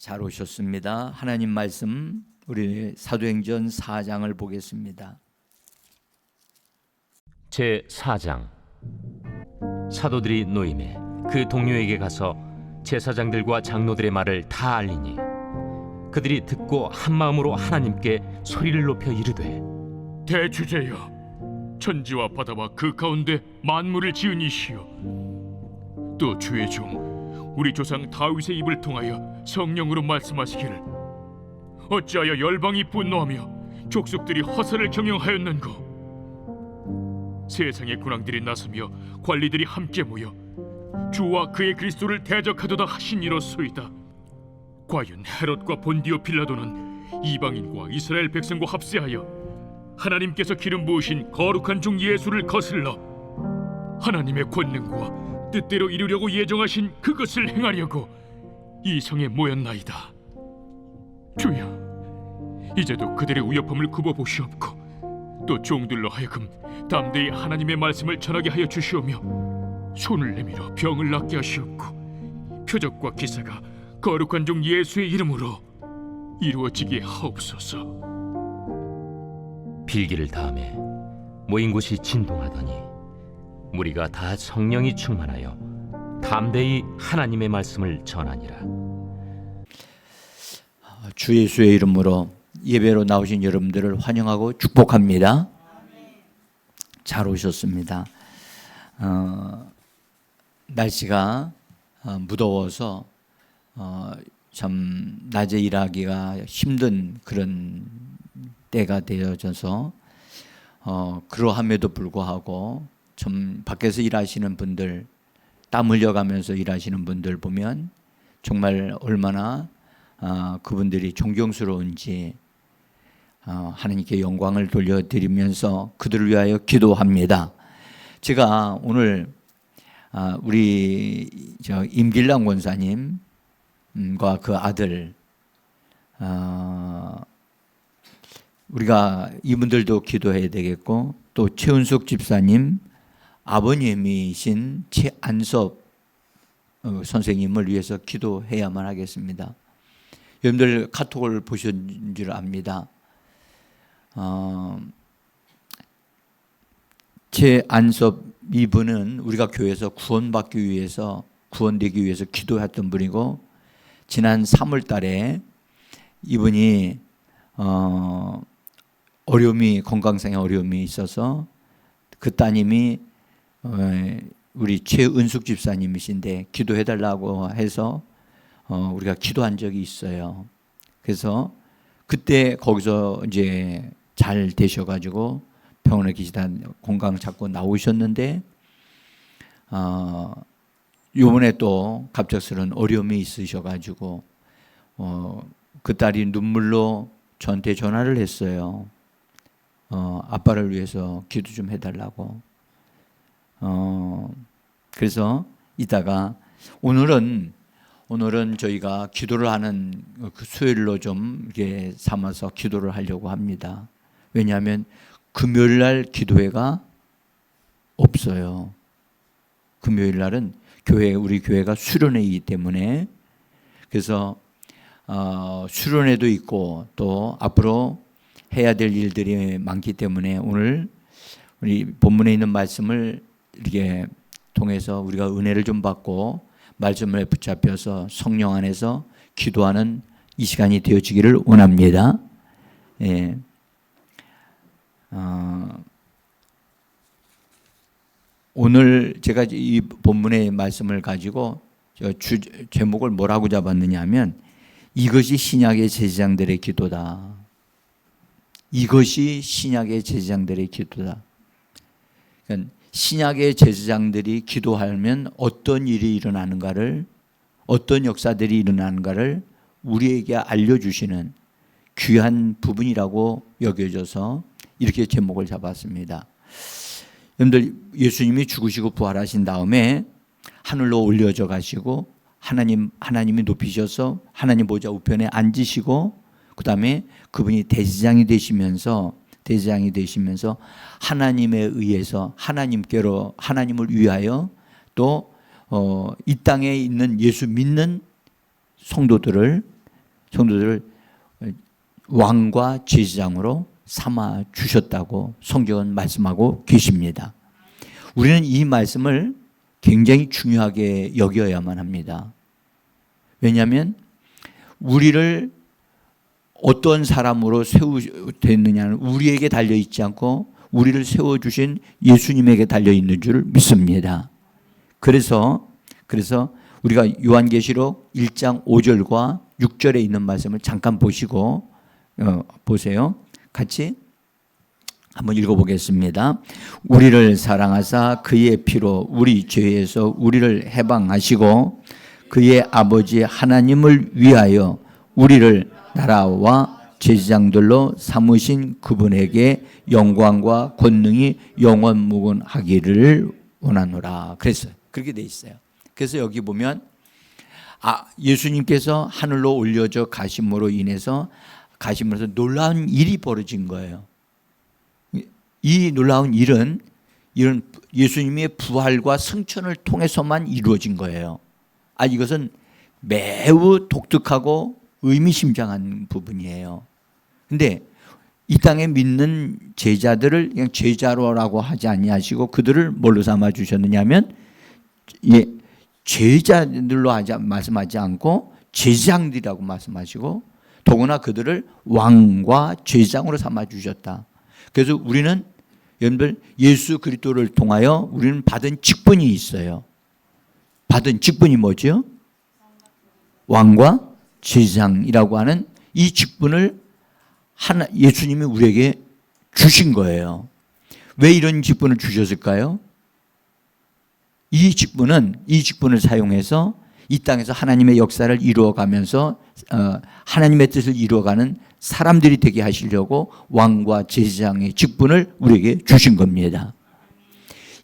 잘 오셨습니다. 하나님 말씀 우리 사도행전 4장을 보겠습니다. 제4장. 사도들이 노임에 그 동료에게 가서 제사장들과 장로들의 말을 다 알리니 그들이 듣고 한마음으로 하나님께 소리를 높여 이르되, 대주제여, 천지와 바다와 그 가운데 만물을 지은 이시여, 또 주의 종 우리 조상 다윗의 입을 통하여 성령으로 말씀하시기를, 어찌하여 열방이 분노하며 족속들이 허사를 경영하였는고. 세상의 군왕들이 나서며 관리들이 함께 모여 주와 그의 그리스도를 대적하도다 하시니로소이다. 과연 헤롯과 본디오 빌라도는 이방인과 이스라엘 백성과 합세하여 하나님께서 기름 부으신 거룩한 종 예수를 거슬러 하나님의 권능과 뜻대로 이루려고 예정하신 그것을 행하려고 이 성에 모였나이다. 주여, 이제도 그들의 우여함을 굽어보시옵고 또 종들로 하여금 담대히 하나님의 말씀을 전하게 하여 주시오며 손을 내밀어 병을 낫게 하시옵고 표적과 기사가 거룩한 종 예수의 이름으로 이루어지게 하옵소서. 빌기를 다음에 모인 곳이 진동하더니 무리가 다 성령이 충만하여 담대히 하나님의 말씀을 전하니라. 주 예수의 이름으로 예배로 나오신 여러분들을 환영하고 축복합니다. 잘 오셨습니다. 날씨가 무더워서 참 낮에 일하기가 힘든 그런 때가 되어져서 그러함에도 불구하고 좀 밖에서 일하시는 분들, 땀 흘려가면서 일하시는 분들 보면 정말 얼마나 그분들이 존경스러운지 하나님께 영광을 돌려드리면서 그들을 위하여 기도합니다. 제가 오늘 우리 임길랑 권사님과 그 아들, 우리가 이분들도 기도해야 되겠고, 또 최은숙 집사님 아버님이신 최안섭 선생님을 위해서 기도해야만 하겠습니다. 여러분들 카톡을 보신 줄 압니다. 최안섭 이분은 우리가 교회에서 구원되기 위해서 기도했던 분이고, 지난 3월 달에 이분이 건강상의 어려움이 있어서 그 따님이 우리 최은숙 집사님이신데 기도해달라고 해서 우리가 기도한 적이 있어요. 그래서 그때 거기서 이제 잘 되셔가지고 병원에 계시다 건강 잡고 나오셨는데, 요번에 또 갑작스러운 어려움이 있으셔가지고 그 딸이 눈물로 저한테 전화를 했어요. 아빠를 위해서 기도 좀 해달라고. 그래서 이따가 오늘은 저희가 기도를 하는 그 수요일로 좀 이렇게 삼아서 기도를 하려고 합니다. 왜냐하면 금요일 날 기도회가 없어요. 금요일 날은 우리 교회가 수련회이기 때문에, 그래서 수련회도 있고 또 앞으로 해야 될 일들이 많기 때문에 오늘 우리 본문에 있는 말씀을 이렇게 통해서 우리가 은혜를 좀 받고 말씀을 붙잡혀서 성령 안에서 기도하는 이 시간이 되어지기를 원합니다. 예. 오늘 제가 이 본문의 말씀을 가지고 제목을 뭐라고 잡았느냐 하면, 이것이 신약의 제사장들의 기도다. 이것이 신약의 제사장들의 기도다. 그러니까 신약의 제사장들이 기도하면 어떤 일이 일어나는가를, 어떤 역사들이 일어나는가를 우리에게 알려주시는 귀한 부분이라고 여겨져서 이렇게 제목을 잡았습니다. 여러분들, 예수님이 죽으시고 부활하신 다음에 하늘로 올려져 가시고 하나님이 높이셔서 하나님 보좌 우편에 앉으시고, 그 다음에 그분이 대제사장이 되시면서 하나님에 의해서 하나님을 위하여 또 이 땅에 있는 예수 믿는 성도들을 성도들을 왕과 제사장으로 삼아 주셨다고 성경은 말씀하고 계십니다. 우리는 이 말씀을 굉장히 중요하게 여겨야만 합니다. 왜냐하면 우리를 어떤 사람으로 세우됐느냐는 우리에게 달려있지 않고 우리를 세워주신 예수님에게 달려있는 줄 믿습니다. 그래서 우리가 요한계시록 1장 5절과 6절에 있는 말씀을 잠깐 보시고 보세요. 같이 한번 읽어보겠습니다. 우리를 사랑하사 그의 피로 우리 죄에서 우리를 해방하시고 그의 아버지 하나님을 위하여 우리를 나라와 제사장들로 삼으신 그분에게 영광과 권능이 영원무궁하기를 원하노라. 그랬어요. 그렇게 돼 있어요. 그래서 여기 보면 예수님께서 하늘로 올려져 가심으로 인해서 놀라운 일이 벌어진 거예요. 이 놀라운 일은 예수님의 부활과 승천을 통해서만 이루어진 거예요. 이것은 매우 독특하고 의미심장한 부분이에요. 근데 이 땅에 믿는 제자들을 그냥 제자로라고 하지 아니하시고 그들을 뭘로 삼아 주셨느냐면 제자들로 말씀하지 않고 제사장들이라고 말씀하시고 더구나 그들을 왕과 제사장으로 삼아 주셨다. 그래서 우리는 여러분들 예수 그리스도를 통하여 우리는 받은 직분이 있어요. 받은 직분이 뭐죠? 왕과 제사장이라고 하는 이 직분을 예수님이 우리에게 주신 거예요. 왜 이런 직분을 주셨을까요? 이 직분을 사용해서 이 땅에서 하나님의 역사를 이루어가면서 하나님의 뜻을 이루어가는 사람들이 되게 하시려고 왕과 제사장의 직분을 우리에게 주신 겁니다.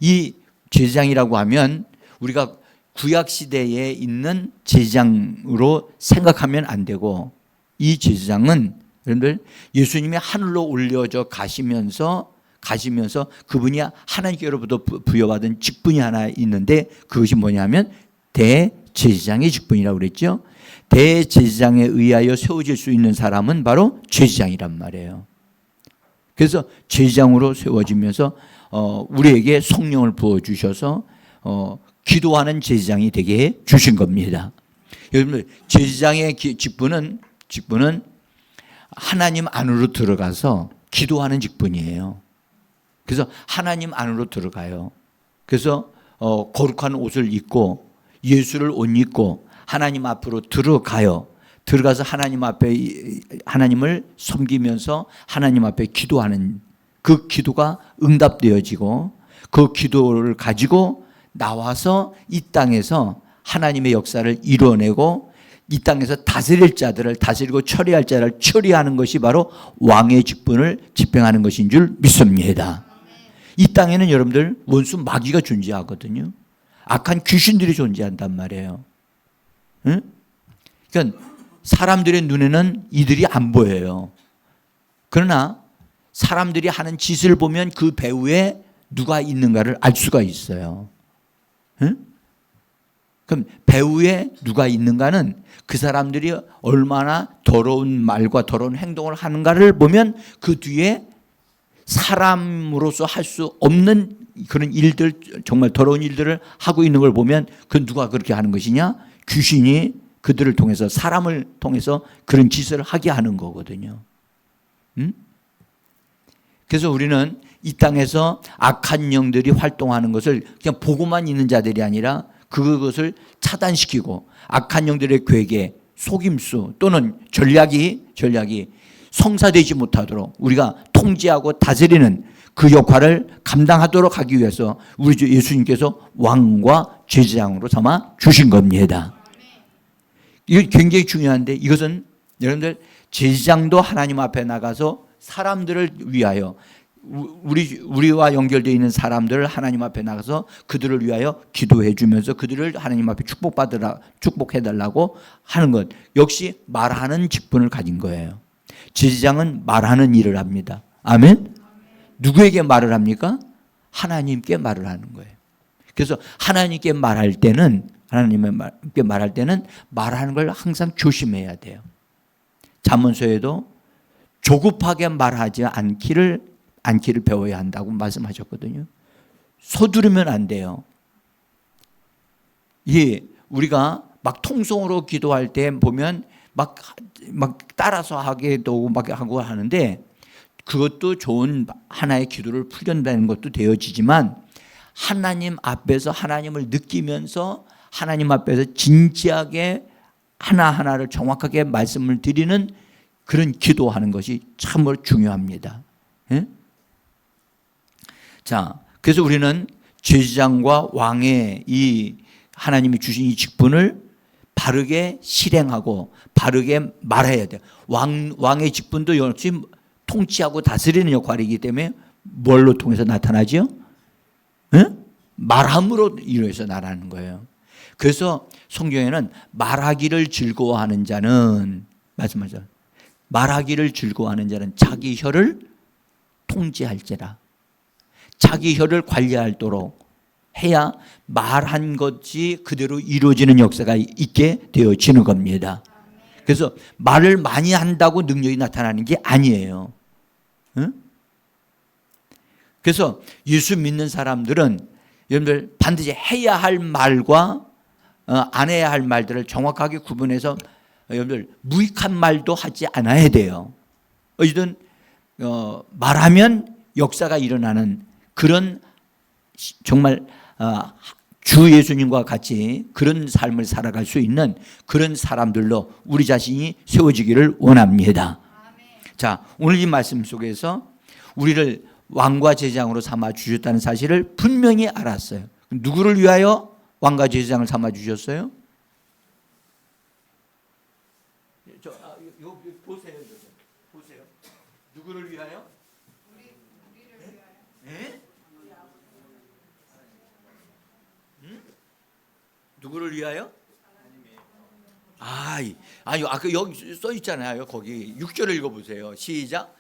이 제사장이라고 하면 우리가 구약시대에 있는 제사장으로 생각하면 안 되고 이 제사장은 여러분들 예수님이 하늘로 올려져 가시면서 그분이 하나님께로부터 부여받은 직분이 하나 있는데 그것이 뭐냐면 대제사장의 직분이라고 그랬죠. 대제사장에 의하여 세워질 수 있는 사람은 바로 제사장이란 말이에요. 그래서 제사장으로 세워지면서 우리에게 성령을 부어주셔서 기도하는 제사장이 되게 해 주신 겁니다. 여러분 제사장의 직분은 하나님 안으로 들어가서 기도하는 직분이에요. 그래서 하나님 안으로 들어가요. 그래서 거룩한 옷을 입고 예수를 옷 입고 하나님 앞으로 들어가요. 들어가서 하나님을 섬기면서 하나님 앞에 기도하는 그 기도가 응답되어지고 그 기도를 가지고 나와서 이 땅에서 하나님의 역사를 이루어내고 이 땅에서 다스릴 자들을 다스리고 처리할 자를 처리하는 것이 바로 왕의 직분을 집행하는 것인 줄 믿습니다. 이 땅에는 여러분들 원수 마귀가 존재하거든요. 악한 귀신들이 존재한단 말이에요. 응? 그러니까 사람들의 눈에는 이들이 안 보여요. 그러나 사람들이 하는 짓을 보면 그 배후에 누가 있는가를 알 수가 있어요. 응? 그럼 배후에 누가 있는가는 그 사람들이 얼마나 더러운 말과 더러운 행동을 하는가를 보면 그 뒤에 사람으로서 할 수 없는 그런 일들, 정말 더러운 일들을 하고 있는 걸 보면 그 누가 그렇게 하는 것이냐? 귀신이 그들을 통해서 사람을 통해서 그런 짓을 하게 하는 거거든요. 그래서 우리는 이 땅에서 악한 영들이 활동하는 것을 그냥 보고만 있는 자들이 아니라 그것을 차단시키고 악한 영들의 괴계, 속임수 또는 전략이 성사되지 못하도록 우리가 통제하고 다스리는 그 역할을 감당하도록 하기 위해서 우리 주 예수님께서 왕과 제사장으로 삼아 주신 겁니다. 이게 굉장히 중요한데 이것은 여러분들 제사장도 하나님 앞에 나가서 사람들을 위하여 우리와 연결되어 있는 사람들을 하나님 앞에 나가서 그들을 위하여 기도해 주면서 그들을 하나님 앞에 축복해 달라고 하는 것 역시 말하는 직분을 가진 거예요. 제사장은 말하는 일을 합니다. 아멘. 누구에게 말을 합니까? 하나님께 말을 하는 거예요. 그래서 하나님께 말할 때는 말하는 걸 항상 조심해야 돼요. 잠언서에도 조급하게 말하지 않기를 배워야 한다고 말씀하셨거든요. 서두르면 안 돼요. 우리가 막 통성으로 기도할 때 보면 막 따라서 하게도 막 하고 하는데 그것도 좋은 하나의 기도를 풀린다는 것도 되어지지만 하나님 앞에서 하나님을 느끼면서 하나님 앞에서 진지하게 하나하나를 정확하게 말씀을 드리는 그런 기도하는 것이 참으로 중요합니다. 예? 자, 그래서 우리는 제사장과 왕의 이 하나님이 주신 이 직분을 바르게 실행하고 바르게 말해야 돼요. 왕의 직분도 역시 통치하고 다스리는 역할이기 때문에 뭘로 통해서 나타나죠? 응? 말함으로 이루어서 나라는 거예요. 그래서 성경에는 말하기를 즐거워하는 자는 말씀하죠. 말하기를 즐거워하는 자는 자기 혀를 통제할지라. 자기 혀를 관리하도록 해야 말한 것이 그대로 이루어지는 역사가 있게 되어지는 겁니다. 그래서 말을 많이 한다고 능력이 나타나는 게 아니에요. 응? 그래서 예수 믿는 사람들은 여러분들 반드시 해야 할 말과 안 해야 할 말들을 정확하게 구분해서 여러분들 무익한 말도 하지 않아야 돼요. 어쨌든 말하면 역사가 일어나는 그런 정말 주 예수님과 같이 그런 삶을 살아갈 수 있는 그런 사람들로 우리 자신이 세워지기를 원합니다. 자, 오늘 이 말씀 속에서 우리를 왕과 제사장으로 삼아 주셨다는 사실을 분명히 알았어요. 누구를 위하여 왕과 제사장을 삼아 주셨어요? 보세요. 누구를 위하여? 우리를 위하여. 누구를 위하여? 아니 아까 여기 써 있잖아요. 거기 6절을 읽어보세요. 시작.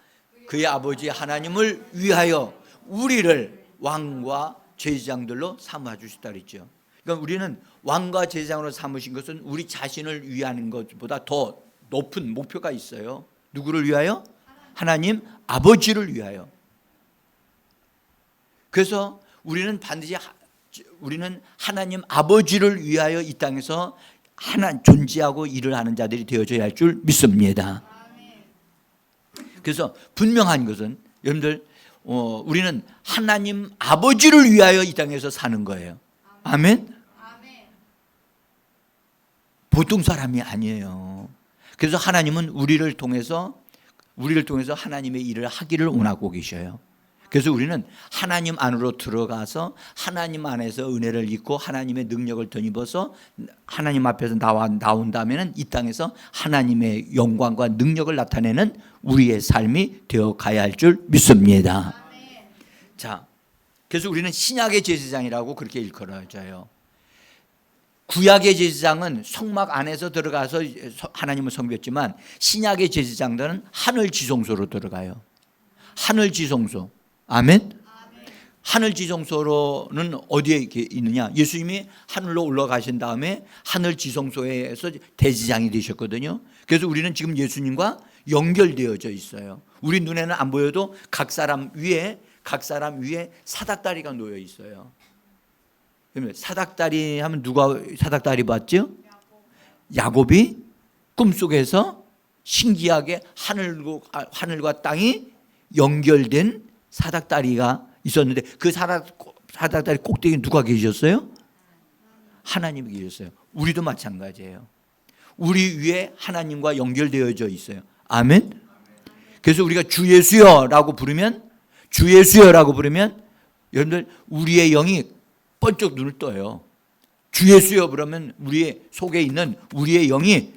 그의 아버지 하나님을 위하여 우리를 왕과 제사장들로 삼아 주셨다 그랬죠. 그러니까 우리는 왕과 제사장으로 삼으신 것은 우리 자신을 위하는 것보다 더 높은 목표가 있어요. 누구를 위하여? 하나님 아버지를 위하여. 그래서 우리는 반드시 우리는 하나님 아버지를 위하여 이 땅에서 존재하고 일을 하는 자들이 되어져야 할 줄 믿습니다. 그래서 분명한 것은 여러분들 우리는 하나님 아버지를 위하여 이 땅에서 사는 거예요. 아멘? 보통 사람이 아니에요. 그래서 하나님은 우리를 통해서 하나님의 일을 하기를 원하고 계셔요. 그래서 우리는 하나님 안으로 들어가서 하나님 안에서 은혜를 입고 하나님의 능력을 덧입어서 하나님 앞에서 나온 다음에는 이 땅에서 하나님의 영광과 능력을 나타내는 우리의 삶이 되어 가야 할 줄 믿습니다. 자, 그래서 우리는 신약의 제사장이라고 그렇게 일컬어져요. 구약의 제사장은 성막 안에서 들어가서 하나님을 섬겼지만 신약의 제사장들은 하늘 지성소로 들어가요. 하늘 지성소. 아멘? 하늘 지성소로는 어디에 있느냐? 예수님이 하늘로 올라가신 다음에 하늘 지성소에서 대제사장이 되셨거든요. 그래서 우리는 지금 예수님과 연결되어져 있어요. 우리 눈에는 안 보여도 각 사람 위에 사닥다리가 놓여 있어요. 사닥다리 하면 누가 사닥다리 봤죠? 야곱이 꿈속에서 신기하게 하늘과 땅이 연결된 사닥다리가 있었는데 그 사닥다리 꼭대기에 누가 계셨어요? 하나님이 계셨어요. 우리도 마찬가지예요. 우리 위에 하나님과 연결되어져 있어요. 아멘? 그래서 우리가 주 예수여라고 부르면 여러분들 우리의 영이 번쩍 눈을 떠요. 주 예수여 그러면 우리의 속에 있는 우리의 영이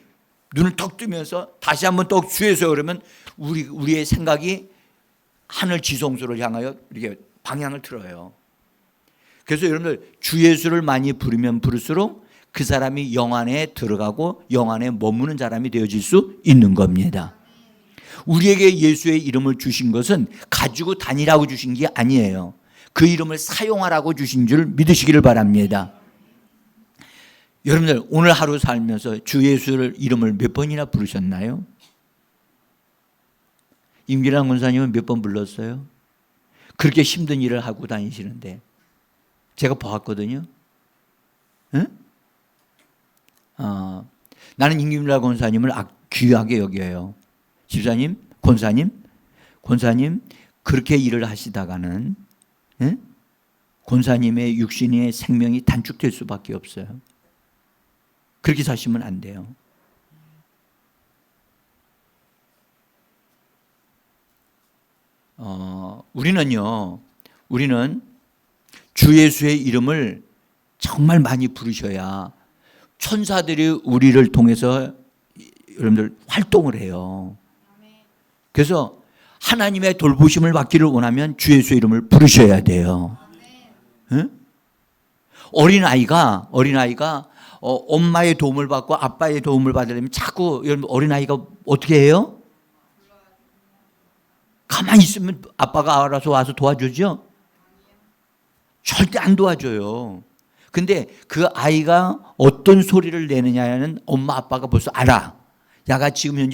눈을 턱 뜨면서 다시 한번 또 주 예수여 그러면 우리의 생각이 하늘 지성소를 향하여 이렇게 방향을 틀어요. 그래서 여러분들 주 예수를 많이 부르면 부를수록 그 사람이 영 안에 들어가고 영 안에 머무는 사람이 되어질 수 있는 겁니다. 우리에게 예수의 이름을 주신 것은 가지고 다니라고 주신 게 아니에요. 그 이름을 사용하라고 주신 줄 믿으시기를 바랍니다. 여러분들 오늘 하루 살면서 주 예수를 이름을 몇 번이나 부르셨나요? 임기란 권사님은 몇 번 불렀어요? 그렇게 힘든 일을 하고 다니시는데 제가 보았거든요. 응? 나는 임기란 권사님을 귀하게 여겨요. 집사님, 권사님 그렇게 일을 하시다가는 권사님의 육신의 생명이 단축될 수밖에 없어요. 그렇게 사시면 안 돼요. 우리는 주 예수의 이름을 정말 많이 부르셔야 천사들이 우리를 통해서 여러분들 활동을 해요. 그래서 하나님의 돌보심을 받기를 원하면 주 예수의 이름을 부르셔야 돼요. 응? 어린아이가 엄마의 도움을 받고 아빠의 도움을 받으려면 자꾸 여러분 어린아이가 어떻게 해요? 가만히 있으면 아빠가 알아서 와서 도와주죠? 절대 안 도와줘요. 근데 그 아이가 어떤 소리를 내느냐는 엄마 아빠가 벌써 알아. 야가 지금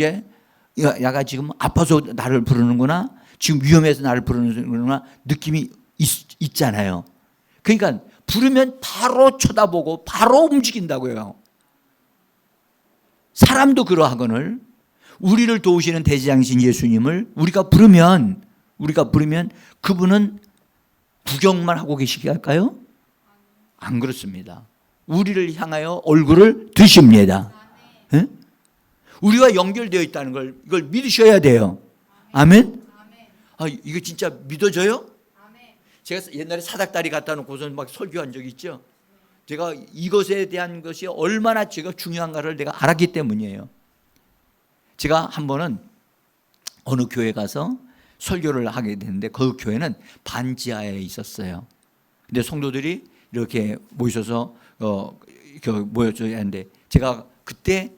아파서 나를 부르는구나. 지금 위험해서 나를 부르는구나. 느낌이 있잖아요. 그러니까 부르면 바로 쳐다보고 바로 움직인다고요. 사람도 그러하거늘 우리를 도우시는 대제장신 예수님을 우리가 부르면 그분은 구경만 하고 계시게 할까요? 안 그렇습니다. 우리를 향하여 얼굴을 드십니다. 네? 우리와 연결되어 있다는 걸 이걸 믿으셔야 돼요. 아멘? 이거 진짜 믿어져요? 제가 옛날에 사닥다리 갖다 놓고서 막 설교한 적 있죠. 제가 이것에 대한 것이 얼마나 제가 중요한가를 내가 알았기 때문이에요. 제가 한 번은 어느 교회 가서 설교를 하게 됐는데 그 교회는 반지하에 있었어요. 근데 성도들이 이렇게 모이셔서 모여줘야 하는데 제가 그때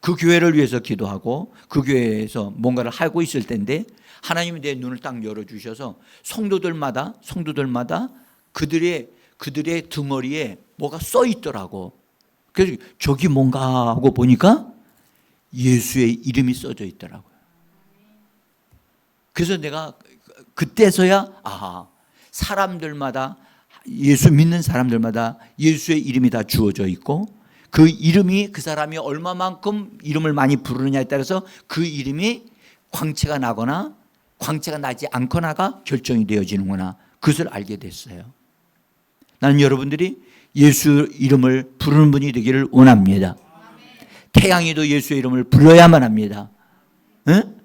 그 교회를 위해서 기도하고 그 교회에서 뭔가를 하고 있을 때인데 하나님이 내 눈을 딱 열어주셔서 성도들마다 그들의 등허리에 뭐가 써 있더라고. 그래서 저기 뭔가 하고 보니까 예수의 이름이 써져 있더라고요. 그래서 내가 그때서야 사람들마다 예수 믿는 사람들마다 예수의 이름이 다 주어져 있고 그 이름이 그 사람이 얼마만큼 이름을 많이 부르느냐에 따라서 그 이름이 광채가 나거나 광채가 나지 않거나가 결정이 되어지는구나. 그것을 알게 됐어요. 나는 여러분들이 예수 이름을 부르는 분이 되기를 원합니다. 태양이도 예수의 이름을 불러야만 합니다. 응?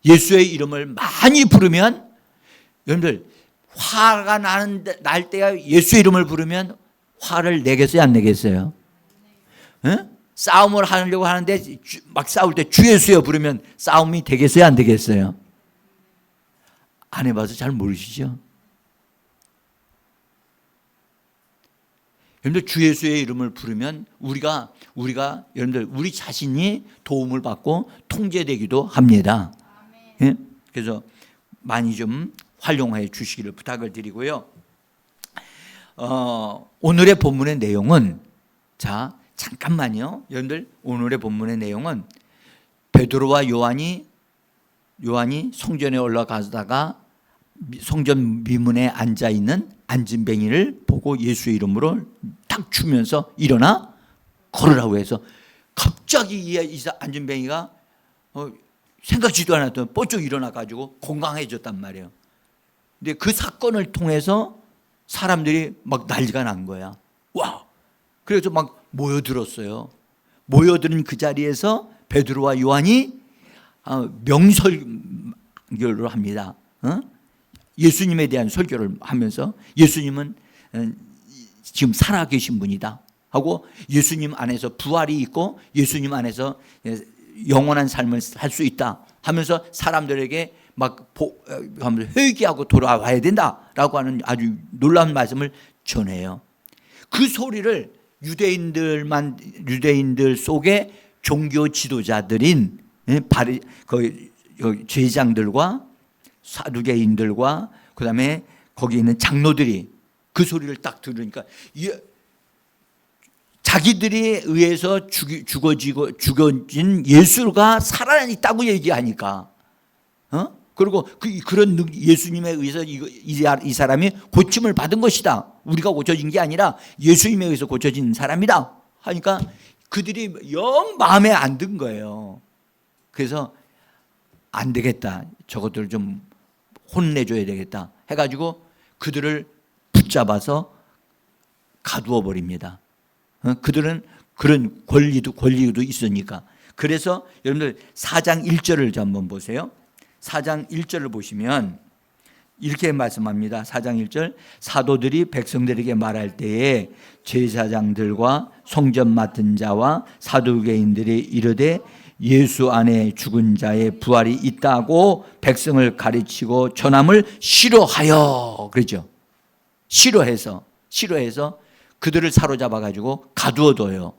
예수의 이름을 많이 부르면 여러분들 화가 날 때야 예수의 이름을 부르면 화를 내겠어요? 안 내겠어요? 응? 싸움을 하려고 하는데 막 싸울 때 주 예수여 부르면 싸움이 되겠어요? 안 되겠어요? 안 해봐서 잘 모르시죠? 여러분들 주 예수의 이름을 부르면 우리가 여러분들 우리 자신이 도움을 받고 통제되기도 합니다. 예? 그래서 많이 좀 활용해 주시기를 부탁을 드리고요. 오늘의 본문의 내용은 잠깐만요. 여러분들 오늘의 본문의 내용은 베드로와 요한이 성전에 올라가다가 성전 미문에 앉아 있는 안진뱅이를 보고 예수의 이름으로 딱 주면서 일어나 걸으라고 해서 갑자기 이 안진뱅이가 생각지도 않았던 뻗쩍 일어나가지고 건강해졌단 말이에요. 근데 그 사건을 통해서 사람들이 막 난리가 난 거야. 와! 그래서 막 모여들었어요. 모여드는 그 자리에서 베드로와 요한이 명설교를 합니다. 예수님에 대한 설교를 하면서 예수님은 지금 살아계신 분이다 하고 예수님 안에서 부활이 있고 예수님 안에서 영원한 삶을 살 수 있다 하면서 사람들에게 막 회개하고 돌아와야 된다라고 하는 아주 놀라운 말씀을 전해요. 그 소리를 유대인들 속에 종교 지도자들인 제장들과 사두개인들과 그다음에 거기 있는 장로들이 그 소리를 딱 들으니까 자기들에 의해서 죽어진 예수가 살아있다고 얘기하니까, 그리고 그런 예수님에 의해서 이 사람이 고침을 받은 것이다. 우리가 고쳐진 게 아니라 예수님에 의해서 고쳐진 사람이다. 하니까 그들이 영 마음에 안 든 거예요. 그래서 안 되겠다. 저것들을 좀 혼내줘야 되겠다. 해가지고 그들을 붙잡아서 가두어 버립니다. 그들은 그런 권리도 있으니까. 그래서 여러분들 4장 1절을 한번 보세요. 4장 1절을 보시면 이렇게 말씀합니다. 4장 1절, 사도들이 백성들에게 말할 때에 제사장들과 성전 맡은 자와 사두개인들이 이르되 예수 안에 죽은 자의 부활이 있다고 백성을 가르치고 전함을 싫어하여, 그러죠. 싫어해서 그들을 사로잡아 가지고 가두어둬요.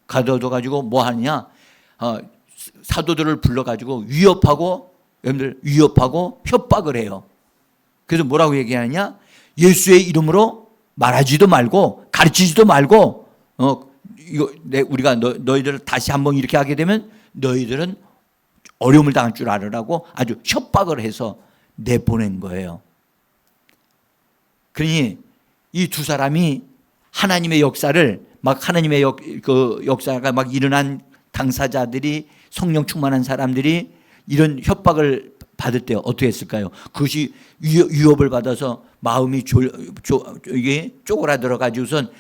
가두어둬 뭐 하느냐? 사도들을 불러 가지고 위협하고 협박을 해요. 그래서 뭐라고 얘기하느냐? 예수의 이름으로 말하지도 말고 가르치지도 말고, 우리가 너희들을 다시 한번 이렇게 하게 되면 너희들은 어려움을 당할 줄 알으라고 아주 협박을 해서 내보낸 거예요. 그러니 이 두 사람이 하나님의 역사를 하나님의 역사가 막 일어난 당사자들이, 성령 충만한 사람들이 이런 협박을 받을 때 어떻게 했을까요? 그것이 위협을 받아서 마음이 이게 쪼그라들어 가지고선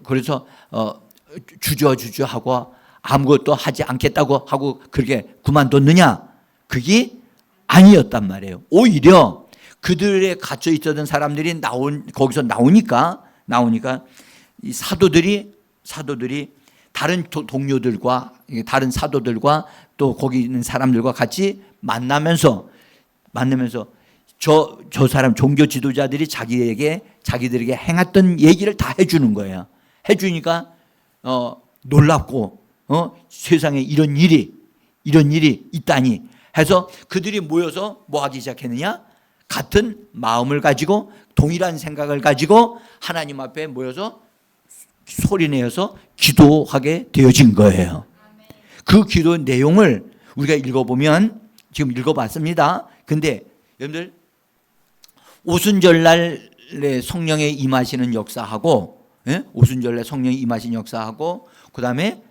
그래서 주저하고 아무것도 하지 않겠다고 하고 그렇게 그만뒀느냐? 그게 아니었단 말이에요. 오히려 그들에 갇혀 있었던 사람들이 거기서 나오니까 이 사도들이 다른 동료들과 다른 사도들과 또 거기 있는 사람들과 같이 만나면서 저 사람 종교 지도자들이 자기들에게 행했던 얘기를 다 해주는 거예요. 해주니까 놀랍고 세상에 이런 일이 있다니 해서 그들이 모여서 뭐 하기 시작했느냐? 같은 마음을 가지고 동일한 생각을 가지고 하나님 앞에 모여서 소리내어서 기도하게 되어진 거예요. 그 기도 내용을 우리가 읽어보면, 지금 읽어봤습니다. 근데 여러분들 오순절날에 성령의 임하시는 역사하고, 오순절날 성령이 임하시는 역사하고, 그 다음에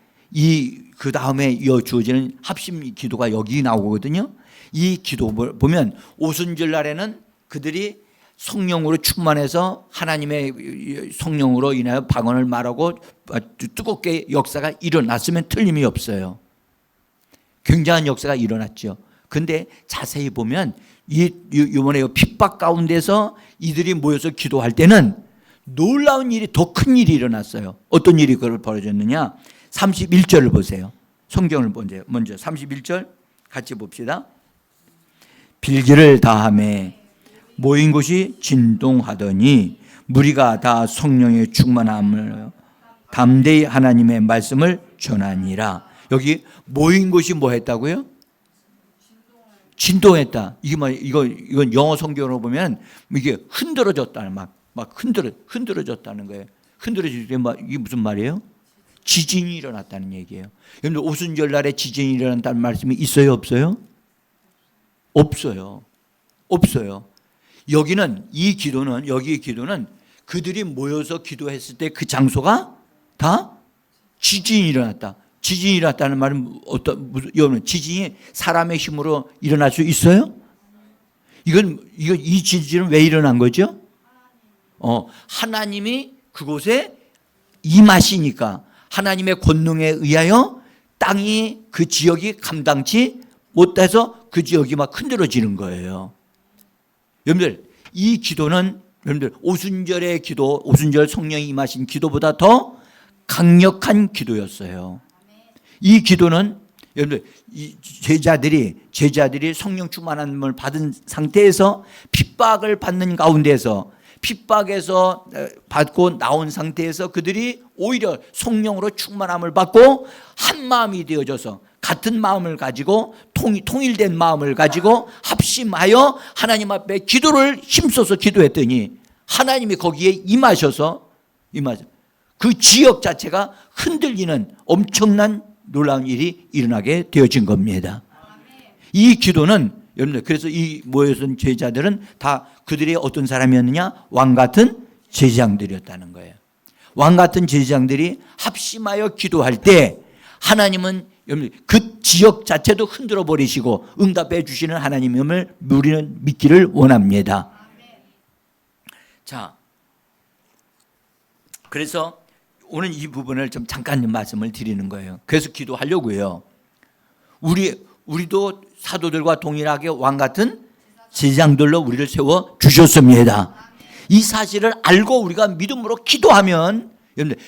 주어지는 합심 기도가 여기 나오거든요. 이 기도 보면 오순절날에는 그들이 성령으로 충만해서 하나님의 성령으로 인하여 방언을 말하고 뜨겁게 역사가 일어났으면 틀림이 없어요. 굉장한 역사가 일어났죠. 근데 자세히 보면 이번에 핍박 가운데서 이들이 모여서 기도할 때는 놀라운 일이, 더 큰 일이 일어났어요. 어떤 일이 그걸 벌어졌느냐? 31절을 보세요. 성경을 먼저 31절 같이 봅시다. 빌기를 다하며 모인 곳이 진동하더니 무리가 다 성령의 충만함을 담대히 하나님의 말씀을 전하니라. 여기 모인 곳이 뭐 했다고요? 진동했다. 이건 영어 성경으로 보면 이게 흔들어졌다, 막 흔들어졌다는 거예요. 흔들어질 때 이게 무슨 말이에요? 지진이 일어났다는 얘기예요. 여러분들 오순절 날에 지진이 일어난다는 말씀이 있어요, 없어요? 없어요. 여기의 기도는 그들이 모여서 기도했을 때 그 장소가 다 지진이 일어났다. 지진이 일어났다는 말은 여러분, 지진이 사람의 힘으로 일어날 수 있어요? 이 지진은 왜 일어난 거죠? 하나님이 그곳에 임하시니까, 하나님의 권능에 의하여 땅이, 그 지역이 감당치 못해서 그 지역이 막 흔들어지는 거예요. 여러분들, 이 기도는 여러분들 오순절의 기도, 오순절 성령이 임하신 기도보다 더 강력한 기도였어요. 이 기도는 여러분들 이 제자들이 성령 충만함을 받은 상태에서 핍박을 받는 가운데서, 핍박에서 받고 나온 상태에서 그들이 오히려 성령으로 충만함을 받고 한 마음이 되어져서 같은 마음을 가지고 통일된 마음을 가지고 합심하여 하나님 앞에 기도를 힘써서 기도했더니 하나님이 거기에 임하셔서 그 지역 자체가 흔들리는 엄청난 놀라운 일이 일어나게 되어진 겁니다. 이 기도는 여러분들, 그래서 이 모여선 제자들은 다 그들이 어떤 사람이었느냐? 왕 같은 제사장들이었다는 거예요. 왕 같은 제사장들이 합심하여 기도할 때 하나님은 그 지역 자체도 흔들어 버리시고 응답해 주시는 하나님임을 우리는 믿기를 원합니다. 자, 그래서 오늘 이 부분을 좀 잠깐 말씀을 드리는 거예요. 그래서 기도하려고요. 우리도 사도들과 동일하게 왕 같은 제사장들로 우리를 세워 주셨습니다. 이 사실을 알고 우리가 믿음으로 기도하면, 여러분들,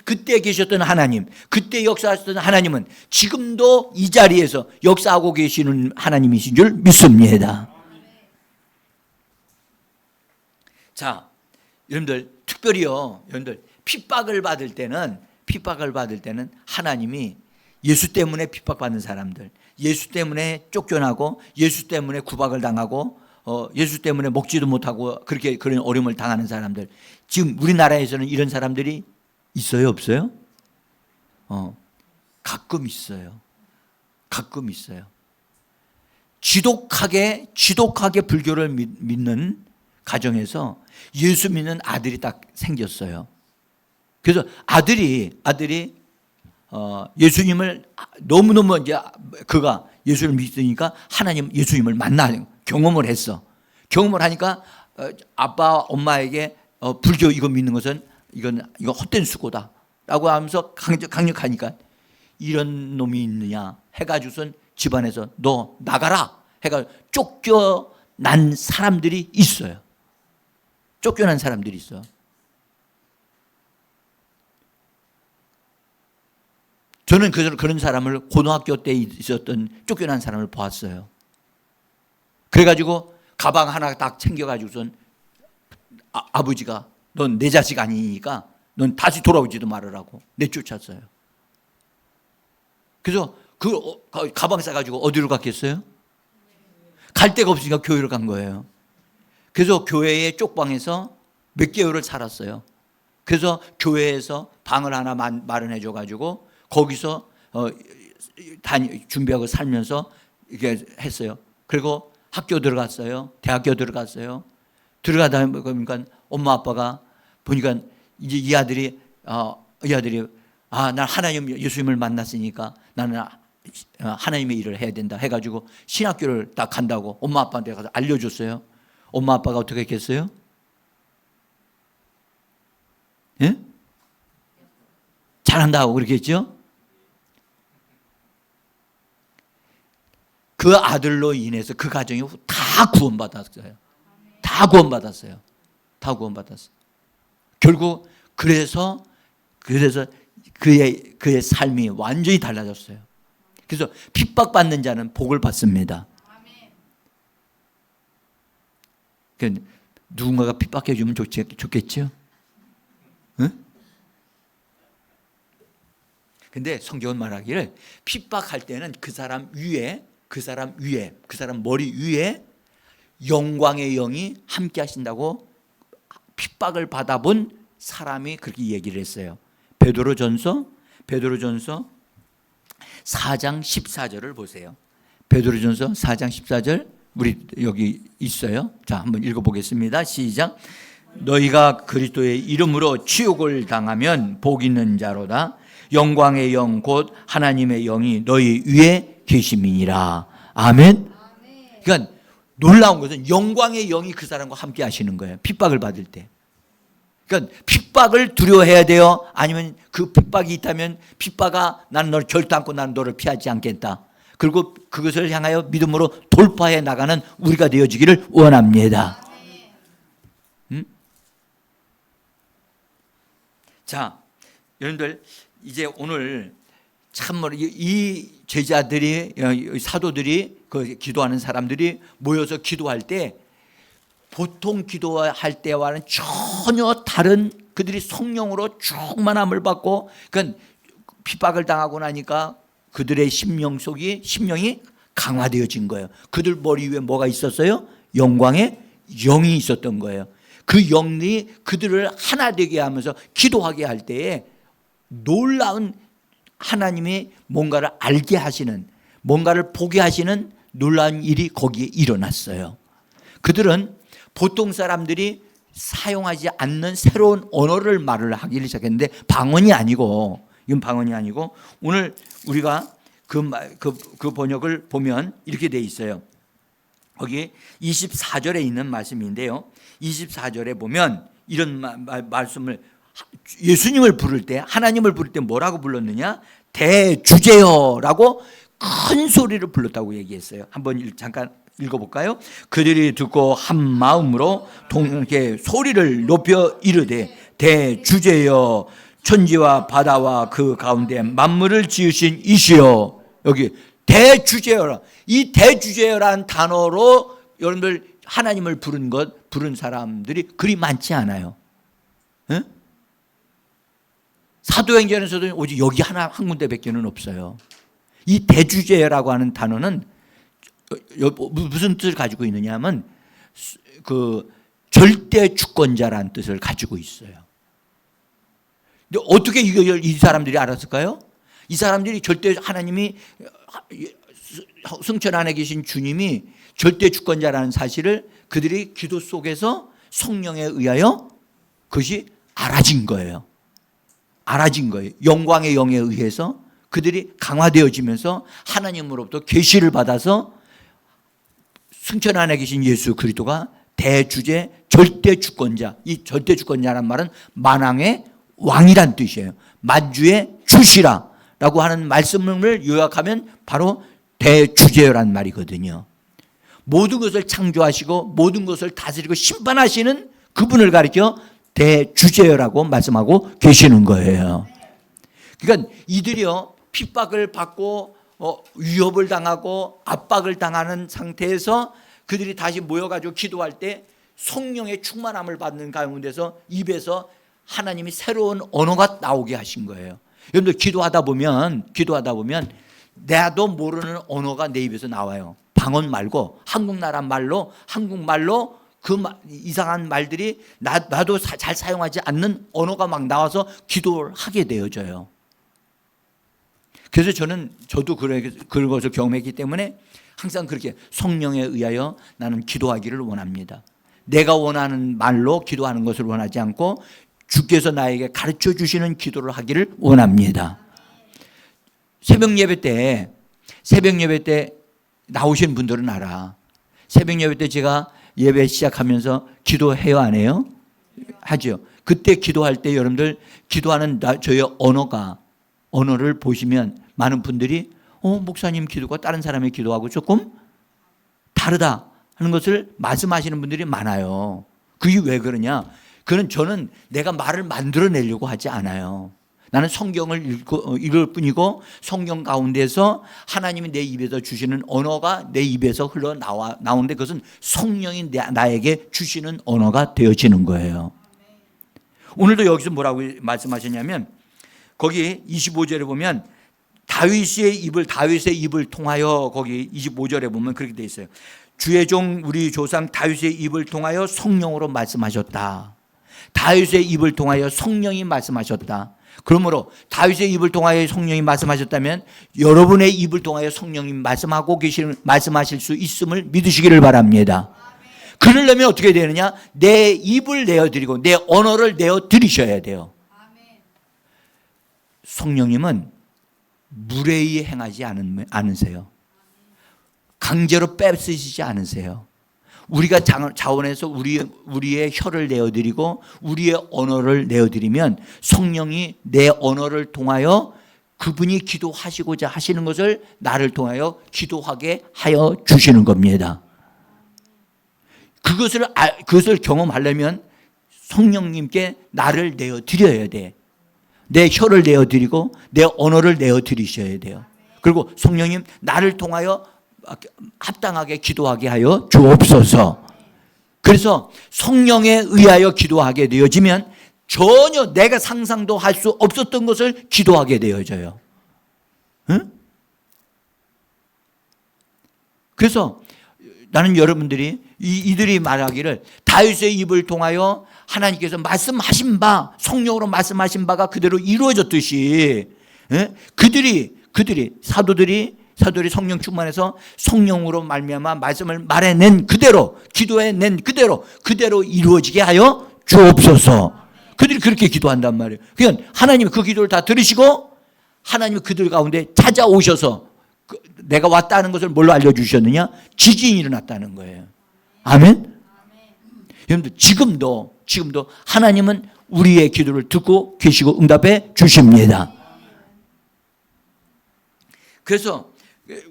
그때 계셨던 하나님, 그때 역사하셨던 하나님은 지금도 이 자리에서 역사하고 계시는 하나님이신 줄 믿습니다. 자, 여러분들, 특별히요, 여러분들, 핍박을 받을 때는 하나님이 예수 때문에 핍박받는 사람들, 예수 때문에 쫓겨나고 예수 때문에 구박을 당하고 예수 때문에 먹지도 못하고 그런 어려움을 당하는 사람들, 지금 우리나라에서는 이런 사람들이 있어요, 없어요? 가끔 있어요. 가끔 있어요. 지독하게 불교를 믿는 가정에서 예수 믿는 아들이 딱 생겼어요. 그래서 아들이 예수님을 너무너무 이제 그가 예수를 믿으니까 하나님 예수님을 만나 경험을 했어. 경험을 하니까 아빠 엄마에게 불교 이거 믿는 것은 이거 헛된 수고다라고 하면서 강력하니까 이런 놈이 있느냐 해가지고선 집안에서 너 나가라 해가 쫓겨난 사람들이 있어요. 쫓겨난 사람들이 있어. 저는 그런 사람을 고등학교 때 있었던 쫓겨난 사람을 보았어요. 그래가지고 가방 하나 딱 챙겨가지고선 아버지가 넌 내 자식 아니니까 넌 다시 돌아오지도 말으라고 내쫓았어요. 그래서 그 가방 싸가지고 어디로 갔겠어요? 갈 데가 없으니까 교회로 간 거예요. 그래서 교회의 쪽방에서 몇 개월을 살았어요. 그래서 교회에서 방을 하나 마련해 줘가지고 거기서 준비하고 살면서 이렇게 했어요. 그리고 학교 들어갔어요. 대학교 들어갔어요. 들어가다 보니까 엄마 아빠가 보니까 이제 이 아들이 난 하나님 예수님을 만났으니까 나는 하나님의 일을 해야 된다 해가지고 신학교를 딱 간다고 엄마 아빠한테 가서 알려줬어요. 엄마 아빠가 어떻게 했겠어요? 예? 잘한다고 그렇게 했죠? 그 아들로 인해서 그 가정이 다 구원받았어요. 다 구원받았어요. 결국 그래서 그의 삶이 완전히 달라졌어요. 그래서 핍박받는 자는 복을 받습니다. 그러니까 누군가가 핍박해 주면 좋겠죠? 응? 근데 성경은 말하기를 핍박할 때는 그 사람 머리 위에 영광의 영이 함께 하신다고 핍박을 받아본 사람이 그렇게 얘기를 했어요. 베드로전서 4장 14절을 보세요. 베드로전서 4장 14절 우리 여기 있어요. 자, 한번 읽어보겠습니다. 시작. 너희가 그리스도의 이름으로 치욕을 당하면 복 있는 자로다. 영광의 영 곧 하나님의 영이 너희 위에 계심이니라. 아멘. 그러니까 놀라운 것은 영광의 영이 그 사람과 함께 하시는 거예요. 핍박을 받을 때. 그러니까 핍박을 두려워해야 돼요? 아니면 그 핍박이 있다면 핍박아 나는 너를 결단코 나는 너를 피하지 않겠다. 그리고 그것을 향하여 믿음으로 돌파해 나가는 우리가 되어지기를 원합니다. 자, 여러분들 이제 오늘 참으로 이 제자들이 사도들이 그 기도하는 사람들이 모여서 기도할 때 보통 기도할 때와는 전혀 다른 그들이 성령으로 충만함을 받고 그러니까 핍박을 당하고 나니까 그들의 심령이 강화되어진 거예요. 그들 머리 위에 뭐가 있었어요? 영광의 영이 있었던 거예요. 그 영이 그들을 하나 되게 하면서 기도하게 할 때에 놀라운 하나님이 뭔가를 알게 하시는, 뭔가를 보게 하시는 놀라운 일이 거기에 일어났어요. 그들은 보통 사람들이 사용하지 않는 새로운 언어를 말을 하기 시작했는데, 방언이 아니고, 이건 방언이 아니고, 오늘 우리가 그 번역을 보면 이렇게 돼 있어요. 거기 24절에 있는 말씀인데요. 24절에 보면 이런 말씀을, 예수님을 부를 때, 하나님을 부를 때 뭐라고 불렀느냐? 대주제여라고 큰 소리를 불렀다고 얘기했어요. 한번 잠깐 읽어볼까요? 그들이 듣고 한 마음으로 동게 소리를 높여 이르되 대주제여, 천지와 바다와 그 가운데 만물을 지으신 이시여. 여기 대주제여라. 이 대주제여라는 단어로 여러분들 하나님을 부른 사람들이 그리 많지 않아요. 에? 사도행전에서도 오직 여기 한 군데밖에는 없어요. 이 대주제라고 하는 단어는 무슨 뜻을 가지고 있느냐 하면 그 절대 주권자라는 뜻을 가지고 있어요. 근데 어떻게 이 사람들이 알았을까요? 이 사람들이 절대, 하나님이 승천 안에 계신 주님이 절대 주권자라는 사실을 그들이 기도 속에서 성령에 의하여 그것이 알아진 거예요. 알아진 거예요. 영광의 영에 의해서 그들이 강화되어지면서 하나님으로부터 계시를 받아서 승천 안에 계신 예수 그리스도가 대주제, 절대 주권자. 이 절대 주권자란 말은 만왕의 왕이란 뜻이에요. 만주의 주시라 라고 하는 말씀을 요약하면 바로 대주제라는 말이거든요. 모든 것을 창조하시고 모든 것을 다스리고 심판하시는 그분을 가리켜 대주제라고 말씀하고 계시는 거예요. 그러니까 이들이요, 핍박을 받고 위협을 당하고 압박을 당하는 상태에서 그들이 다시 모여가지고 기도할 때 성령의 충만함을 받는 가운데서 입에서 하나님이 새로운 언어가 나오게 하신 거예요. 여러분들 기도하다 보면 나도 모르는 언어가 내 입에서 나와요. 방언 말고 한국나라 말로, 한국말로 그 이상한 말들이 나도 잘 사용하지 않는 언어가 막 나와서 기도를 하게 되어져요. 그래서 저도 그런 것을 경험했기 때문에 항상 그렇게 성령에 의하여 나는 기도하기를 원합니다. 내가 원하는 말로 기도하는 것을 원하지 않고 주께서 나에게 가르쳐 주시는 기도를 하기를 원합니다. 새벽 예배 때 나오신 분들은 알아. 새벽 예배 때 제가 예배 시작하면서 기도해요, 안 해요? 하죠. 그때 기도할 때 여러분들 기도하는 저의 언어를 보시면 많은 분들이 목사님 기도가 다른 사람의 기도하고 조금 다르다 하는 것을 말씀하시는 분들이 많아요. 그게 왜 그러냐? 저는 내가 말을 만들어내려고 하지 않아요. 나는 성경을 읽을 뿐이고 성경 가운데서 하나님이 내 입에서 주시는 언어가 내 입에서 흘러나오는데 그것은 성령이 나에게 주시는 언어가 되어지는 거예요. 오늘도 여기서 뭐라고 말씀하셨냐면 거기 25절에 보면 다윗의 입을 통하여 거기 25절에 보면 그렇게 돼 있어요. 주의 종 우리 조상 다윗의 입을 통하여 성령으로 말씀하셨다. 다윗의 입을 통하여 성령이 말씀하셨다. 그러므로 다윗의 입을 통하여 성령이 말씀하셨다면 여러분의 입을 통하여 성령이 말씀하실 수 있음을 믿으시기를 바랍니다. 그러려면 어떻게 되느냐? 내 입을 내어드리고 내 언어를 내어드리셔야 돼요. 성령님은 무례히 행하지 않으세요. 강제로 뺏으시지 않으세요. 우리가 자원해서 우리의 혀를 내어드리고 우리의 언어를 내어드리면 성령이 내 언어를 통하여 그분이 기도하시고자 하시는 것을 나를 통하여 기도하게 하여 주시는 겁니다. 그것을 경험하려면 성령님께 나를 내어드려야 돼. 내 혀를 내어드리고 내 언어를 내어드리셔야 돼요. 그리고 성령님 나를 통하여 합당하게 기도하게 하여 주옵소서. 그래서 성령에 의하여 기도하게 되어지면 전혀 내가 상상도 할 수 없었던 것을 기도하게 되어져요. 응? 그래서 나는 여러분들이 이들이 말하기를 다윗의 입을 통하여 하나님께서 말씀하신 바, 성령으로 말씀하신 바가 그대로 이루어졌듯이, 예? 그들이 사도들이 성령 충만해서 성령으로 말미암아 말씀을 말해낸 그대로, 기도해낸 그대로 이루어지게 하여 주옵소서. 그들이 그렇게 기도한단 말이에요. 그러니까 하나님이 그 기도를 다 들으시고 하나님이 그들 가운데 찾아오셔서 내가 왔다는 것을 뭘로 알려주셨느냐? 지진이 일어났다는 거예요. 아멘? 여러분들 지금도 하나님은 우리의 기도를 듣고 계시고 응답해 주십니다. 그래서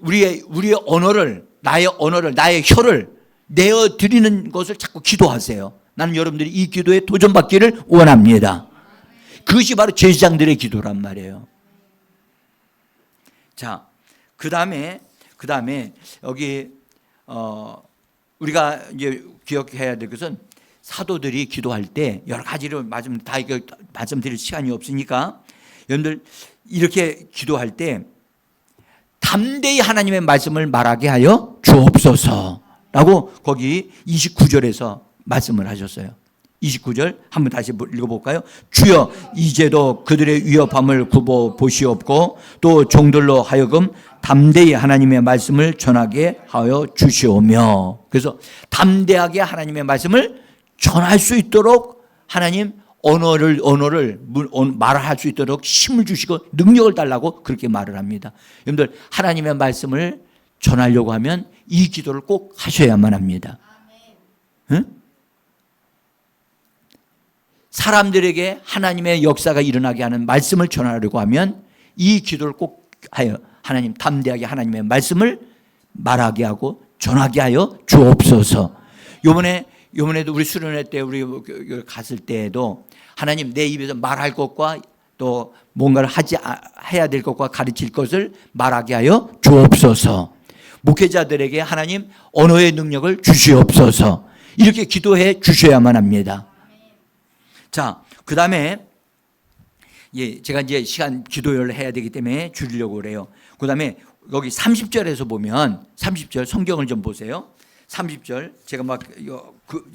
우리의 언어를, 나의 혀를 내어드리는 것을 자꾸 기도하세요. 나는 여러분들이 이 기도에 도전받기를 원합니다. 그것이 바로 제사장들의 기도란 말이에요. 자, 그 다음에 여기 우리가 이제 기억해야 될 것은 사도들이 기도할 때 여러 가지로 말씀드릴 시간이 없으니까 여러분들 이렇게 기도할 때 담대히 하나님의 말씀을 말하게 하여 주옵소서라고 거기 29절에서 말씀을 하셨어요. 29절 한번 다시 읽어볼까요? 주여 이제도 그들의 위협함을 굽어 보시옵고 또 종들로 하여금 담대히 하나님의 말씀을 전하게 하여 주시오며. 그래서 담대하게 하나님의 말씀을 전할 수 있도록 하나님 언어를 말할 수 있도록 힘을 주시고 능력을 달라고 그렇게 말을 합니다. 여러분들 하나님의 말씀을 전하려고 하면 이 기도를 꼭 하셔야만 합니다. 응? 사람들에게 하나님의 역사가 일어나게 하는 말씀을 전하려고 하면 이 기도를 꼭 하여 하나님 담대하게 하나님의 말씀을 말하게 하고 전하게 하여 주옵소서. 요번에도 우리 수련회 때 우리 갔을 때에도 하나님 내 입에서 말할 것과 또 뭔가를 해야 될 것과 가르칠 것을 말하게 하여 주옵소서. 목회자들에게 하나님 언어의 능력을 주시옵소서. 이렇게 기도해 주셔야만 합니다. 자, 그 다음에 제가 이제 시간 기도를 해야 되기 때문에 줄이려고 그래요. 그 다음에 여기 30절에서 보면 30절 성경을 좀 보세요. 30절 제가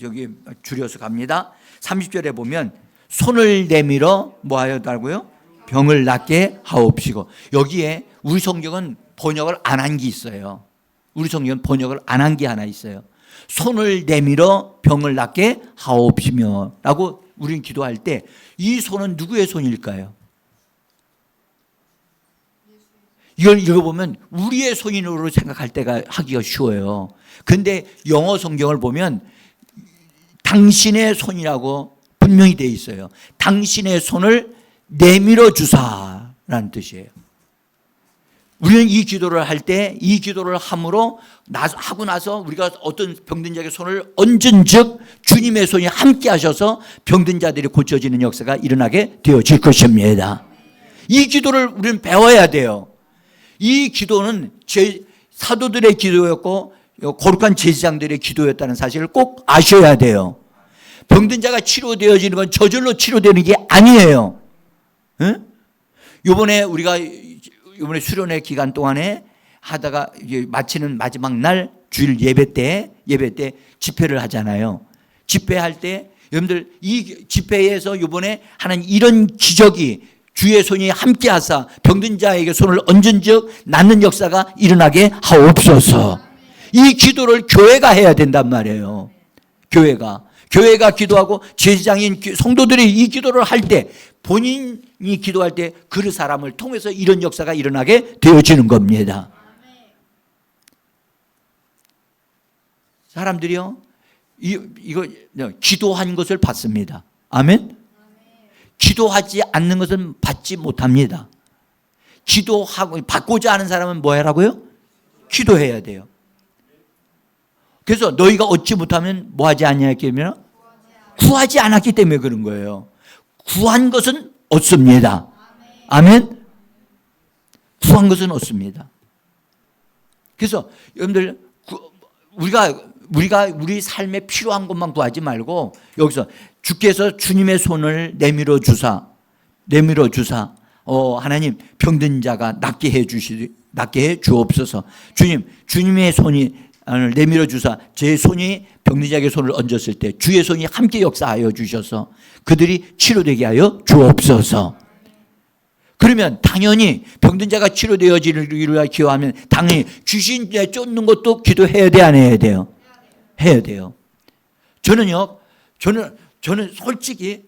여기 줄여서 갑니다. 30절에 보면 손을 내밀어 뭐 하였다고요? 병을 낫게 하옵시고. 여기에 우리 성경은 번역을 안 한 게 있어요. 우리 성경은 번역을 안 한 게 하나 있어요. 손을 내밀어 병을 낫게 하옵시며 라고 우리는 기도할 때 이 손은 누구의 손일까요? 이걸 읽어보면 우리의 손으로 생각할 때가 하기가 쉬워요. 근데 영어 성경을 보면 당신의 손이라고 분명히 되어 있어요. 당신의 손을 내밀어 주사라는 뜻이에요. 우리는 이 기도를 할 때 이 기도를 하고 나서 우리가 어떤 병든 자에게 손을 얹은 즉 주님의 손이 함께 하셔서 병든 자들이 고쳐지는 역사가 일어나게 되어질 것입니다. 이 기도를 우리는 배워야 돼요. 이 기도는 사도들의 기도였고 거룩한 제사장들의 기도였다는 사실을 꼭 아셔야 돼요. 병든 자가 치료되어지는 건 저절로 치료되는 게 아니에요. 응? 이번에 수련회 기간 동안에 하다가 마치는 마지막 날 주일 예배 때 집회를 하잖아요. 집회할 때 여러분들 이 집회에서 이번에 하나님 이런 기적이 주의 손이 함께 하사 병든 자에게 손을 얹은 즉 낫는 역사가 일어나게 하옵소서. 이 기도를 교회가 해야 된단 말이에요. 교회가 기도하고 제사장인 성도들이 이 기도를 할 때 본인이 기도할 때 그 사람을 통해서 이런 역사가 일어나게 되어지는 겁니다. 사람들이요 이거 기도한 것을 받습니다. 아멘. 기도하지 않는 것은 받지 못합니다. 기도하고 받고자 하는 사람은 뭐 하라고요? 기도해야 돼요. 그래서 너희가 얻지 못하면 뭐 하지 않냐기 때문에 구하지 않았기 때문에 그런 거예요. 구한 것은 얻습니다. 아멘. 구한 것은 얻습니다. 그래서 여러분들 우리가 우리 삶에 필요한 것만 구하지 말고 여기서 주께서 주님의 손을 내밀어 주사 하나님 병든 자가 낫게 해 주옵소서. 주님의 손이 내밀어 주사 제 손이 병든 자에게 손을 얹었을 때 주의 손이 함께 역사하여 주셔서 그들이 치료되게 하여 주옵소서. 그러면 당연히 병든 자가 치료되어지기를 위하여 기도하면 당연히 귀신 쫓는 것도 기도해야 돼, 안 해야 돼요? 해야 돼요. 저는 솔직히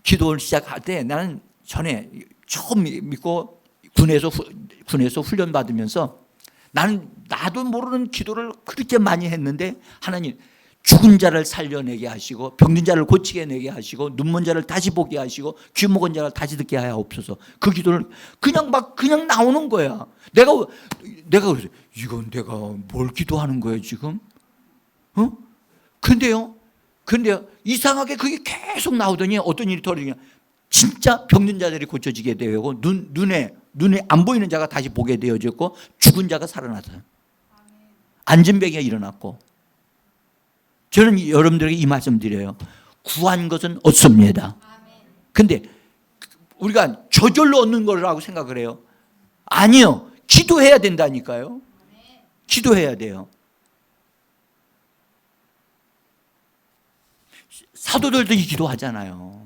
기도를 시작할 때 나는 전에 처음 믿고 군에서 훈련 받으면서 나는 나도 모르는 기도를 그렇게 많이 했는데 하나님 죽은 자를 살려내게 하시고 병든 자를 고치게 내게 하시고 눈먼 자를 다시 보게 하시고 귀 먹은 자를 다시 듣게 하옵소서. 그 기도를 그냥 나오는 거야. 내가 그래서 이건 내가 뭘 기도하는 거야 지금? 근데요 이상하게 그게 계속 나오더니 어떤 일이 터지냐? 진짜 병든 자들이 고쳐지게 되고 눈에 안 보이는 자가 다시 보게 되어졌고 죽은 자가 살아났어요. 안진병이 일어났고. 저는 여러분들에게 이 말씀 드려요. 구한 것은 얻습니다. 근데 우리가 저절로 얻는 거라고 생각을 해요. 아니요. 기도해야 된다니까요. 기도해야 돼요. 사도들도 기도하잖아요.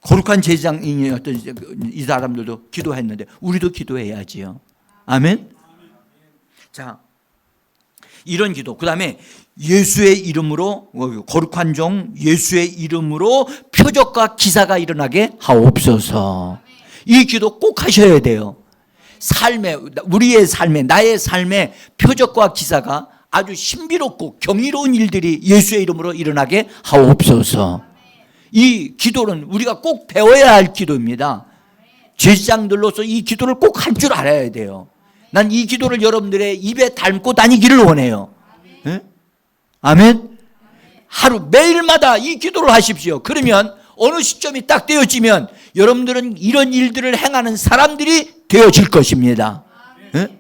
거룩한 제사장이었던 이 사람들도 기도했는데 우리도 기도해야지요. 아멘. 자, 이런 기도. 그다음에 예수의 이름으로 거룩한 종 예수의 이름으로 표적과 기사가 일어나게 하옵소서. 이 기도 꼭 하셔야 돼요. 우리의 삶에 나의 삶에 표적과 기사가 아주 신비롭고 경이로운 일들이 예수의 이름으로 일어나게 하옵소서. 이 기도는 우리가 꼭 배워야 할 기도입니다. 제사장들로서 이 기도를 꼭 할 줄 알아야 돼요. 난 이 기도를 여러분들의 입에 담고 다니기를 원해요. 네? 아멘. 하루 매일마다 이 기도를 하십시오. 그러면 어느 시점이 딱 되어지면 여러분들은 이런 일들을 행하는 사람들이 되어질 것입니다. 네?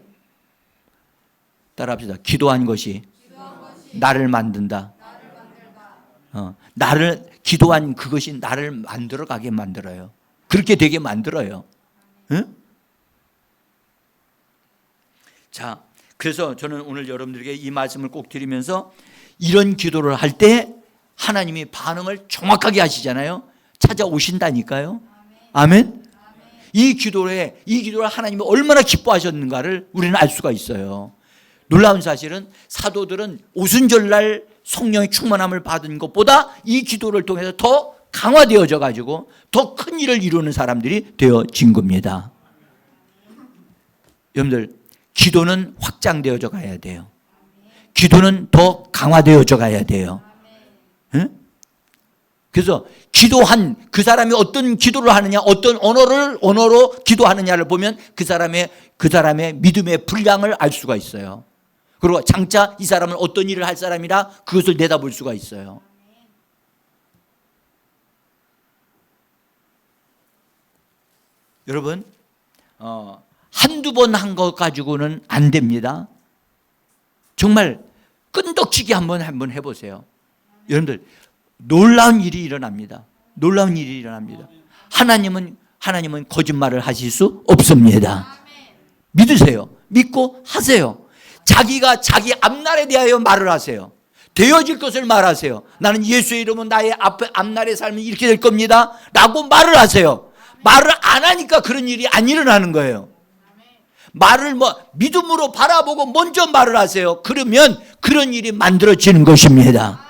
따라합시다. 기도한 것이 나를 만든다. 기도한 그것이 나를 만들어가게 만들어요. 그렇게 되게 만들어요. 응? 자, 그래서 저는 오늘 여러분들에게 이 말씀을 꼭 드리면서 이런 기도를 할 때 하나님이 반응을 정확하게 하시잖아요. 찾아오신다니까요. 아멘. 이 기도를 하나님이 얼마나 기뻐하셨는가를 우리는 알 수가 있어요. 놀라운 사실은 사도들은 오순절날 성령의 충만함을 받은 것보다 이 기도를 통해서 더 강화되어져 가지고 더 큰 일을 이루는 사람들이 되어진 겁니다. 여러분들, 기도는 확장되어져 가야 돼요. 기도는 더 강화되어져 가야 돼요. 응? 그래서 기도한 그 사람이 어떤 기도를 하느냐, 어떤 언어로 기도하느냐를 보면 그 사람의 믿음의 분량을 알 수가 있어요. 그리고 장차 이 사람은 어떤 일을 할 사람이라 그것을 내다볼 수가 있어요. 여러분, 한두 번 한 것 가지고는 안 됩니다. 정말 끈덕지게 한번 해보세요. 여러분들, 놀라운 일이 일어납니다. 놀라운 일이 일어납니다. 하나님은 거짓말을 하실 수 없습니다. 믿으세요. 믿고 하세요. 자기가 자기 앞날에 대하여 말을 하세요. 되어질 것을 말하세요. 나는 예수의 이름은 나의 앞날의 삶이 이렇게 될 겁니다 라고 말을 하세요. 말을 안 하니까 그런 일이 안 일어나는 거예요. 말을 믿음으로 바라보고 먼저 말을 하세요. 그러면 그런 일이 만들어지는 것입니다.